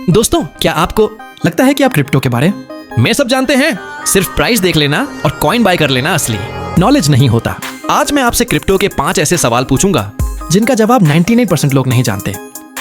दोस्तों, क्या आपको लगता है कि आप क्रिप्टो के बारे में सब जानते हैं? सिर्फ प्राइस देख लेना और कॉइन बाय कर लेना असली नॉलेज नहीं होता। आज मैं आपसे क्रिप्टो के 5 ऐसे सवाल पूछूंगा जिनका जवाब 99% लोग नहीं जानते।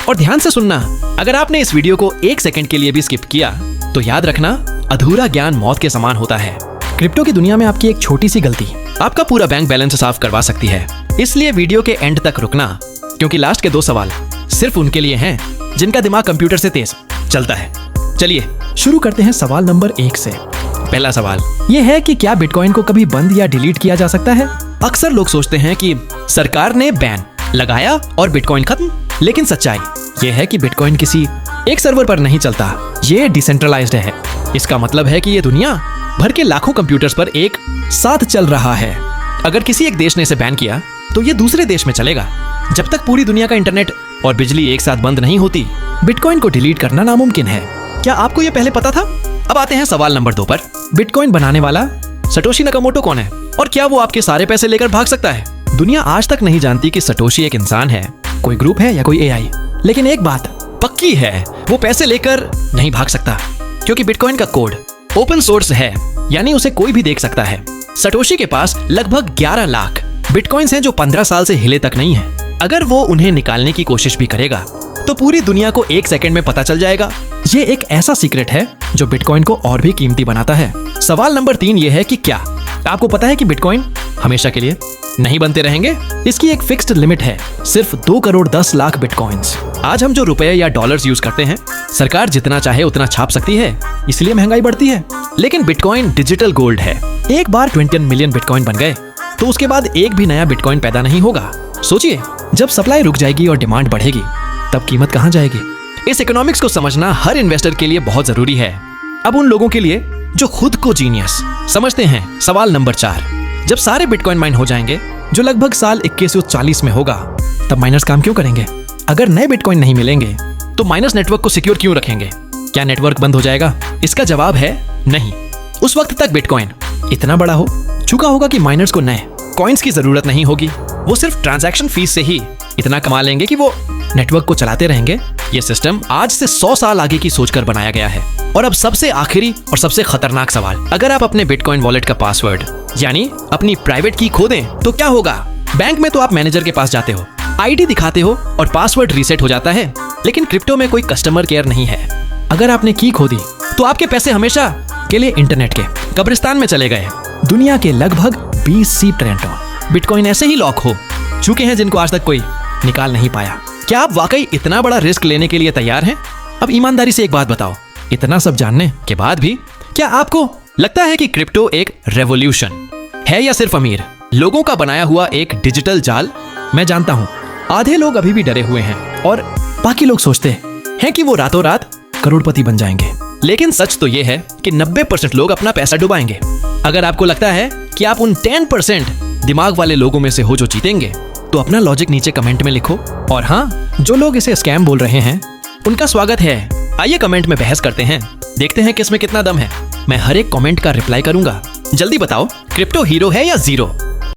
और ध्यान से सुनना, अगर आपने इस वीडियो को 1 सेकंड के लिए भी स्किप किया तो याद रखना, अधूरा ज्ञान मौत के समान होता है। क्रिप्टो की दुनिया में आपकी एक छोटी सी गलती आपका पूरा बैंक बैलेंस साफ करवा सकती है। इसलिए वीडियो के एंड तक रुकना, क्योंकि लास्ट के 2 सवाल सिर्फ उनके लिए हैं जिनका दिमाग कंप्यूटर से तेज चलता है। चलिए शुरू करते हैं सवाल नंबर 1 से। पहला सवाल यह है कि क्या बिटकॉइन को कभी बंद या डिलीट किया जा सकता है? अक्सर लोग सोचते हैं कि सरकार ने बैन लगाया और बिटकॉइन खत्म, लेकिन सच्चाई यह है कि बिटकॉइन किसी एक सर्वर पर नहीं चलता। ये डिसेंट्रलाइज्ड है। इसका मतलब है कि ये दुनिया भर के लाखों कंप्यूटर्स पर एक साथ चल रहा है। अगर किसी एक देश ने इसे बैन किया तो ये दूसरे देश में चलेगा। जब तक पूरी दुनिया का इंटरनेट और बिजली एक साथ बंद नहीं होती, बिटकॉइन को डिलीट करना नामुमकिन है। क्या आपको यह पहले पता था? अब आते हैं सवाल नंबर 2 पर। बिटकॉइन बनाने वाला सटोशी नाकामोटो कौन है और क्या वो आपके सारे पैसे लेकर भाग सकता है? दुनिया आज तक नहीं जानती कि सटोशी एक इंसान है, कोई ग्रुप है या कोई एआई। लेकिन एक बात पक्की है, वो पैसे लेकर नहीं भाग सकता, क्योंकि बिटकॉइन का कोड ओपन सोर्स है, यानी उसे कोई भी देख सकता है। सटोशी के पास लगभग 11 लाख बिटकॉइंस हैं जो 15 साल से हिले तक नहीं है। अगर वो उन्हें निकालने की कोशिश भी करेगा तो पूरी दुनिया को 1 सेकंड में पता चल जाएगा। ये एक ऐसा सीक्रेट है जो बिटकॉइन को और भी कीमती बनाता है। सवाल नंबर 3 ये है कि क्या आपको पता है कि बिटकॉइन हमेशा के लिए नहीं बनते रहेंगे? इसकी एक फिक्स्ड लिमिट है, सिर्फ 2 करोड़ 10 लाख बिटकॉइंस। आज हम जो रुपए या डॉलर्स यूज करते हैं, सरकार जितना चाहे उतना छाप सकती है, इसलिए महंगाई बढ़ती है। लेकिन बिटकॉइन डिजिटल गोल्ड है। एक बार 21 मिलियन बिटकॉइन बन गए तो उसके बाद एक भी नया बिटकॉइन पैदा नहीं होगा। सोचिए, जब सप्लाई रुक जाएगी और डिमांड बढ़ेगी, तब कीमत कहां जाएगी? इस इकोनॉमिक्स को समझना हर इन्वेस्टर के लिए बहुत जरूरी है। अब उन लोगों के लिए जो खुद को जीनियस समझते हैं, सवाल नंबर 4। जब सारे बिटकॉइन माइन हो जाएंगे, जो लगभग साल 2140 में होगा, तब माइनर्स काम क्यों करेंगे? अगर नए बिटकॉइन नहीं मिलेंगे तो माइनर्स नेटवर्क को सिक्योर क्यों रखेंगे? क्या नेटवर्क बंद हो जाएगा? इसका जवाब है नहीं। उस वक्त तक बिटकॉइन इतना बड़ा हो चुका होगा कि माइनर्स को नए कॉइन्स की जरूरत नहीं होगी। वो सिर्फ ट्रांजैक्शन फीस से ही इतना कमा लेंगे कि वो नेटवर्क को चलाते रहेंगे। ये सिस्टम आज से 100 साल आगे की सोचकर बनाया गया है। और अब सबसे आखिरी और सबसे खतरनाक सवाल, अगर आप अपने बिटकॉइन वॉलेट का पासवर्ड यानी अपनी प्राइवेट की खो दें तो क्या होगा? बैंक में तो आप मैनेजर के पास जाते हो, आईडी दिखाते हो और पासवर्ड रीसेट हो जाता है। लेकिन क्रिप्टो में कोई कस्टमर केयर नहीं है। अगर आपने की खो दी तो आपके पैसे हमेशा के लिए इंटरनेट के कब्रिस्तान में चले गए। दुनिया के लगभग 20 ट्रिलियन बिटकॉइन ऐसे ही लॉक हो चुके हैं जिनको आज तक कोई निकाल नहीं पाया। क्या आप वाकई इतना बड़ा रिस्क लेने के लिए तैयार हैं? अब ईमानदारी से एक बात बताओ, इतना सब जानने के बाद भी क्या आपको लगता है कि क्रिप्टो एक रेवोल्यूशन है या सिर्फ अमीर लोगों का बनाया हुआ एक डिजिटल जाल? मैं जानता हूं आधे लोग अभी भी डरे हुए हैं और बाकी लोग सोचते हैं कि वो रातों रात करोड़पति बन जाएंगे। लेकिन सच तो ये है कि 90% लोग अपना पैसा डुबाएंगे। अगर आपको लगता है कि आप उन 10% दिमाग वाले लोगों में से हो जो जीतेंगे, तो अपना लॉजिक नीचे कमेंट में लिखो। और हाँ, जो लोग इसे स्कैम बोल रहे हैं उनका स्वागत है। आइए कमेंट में बहस करते हैं, देखते हैं किसमें कितना दम है। मैं हर एक कमेंट का रिप्लाई करूंगा। जल्दी बताओ, क्रिप्टो हीरो है या जीरो?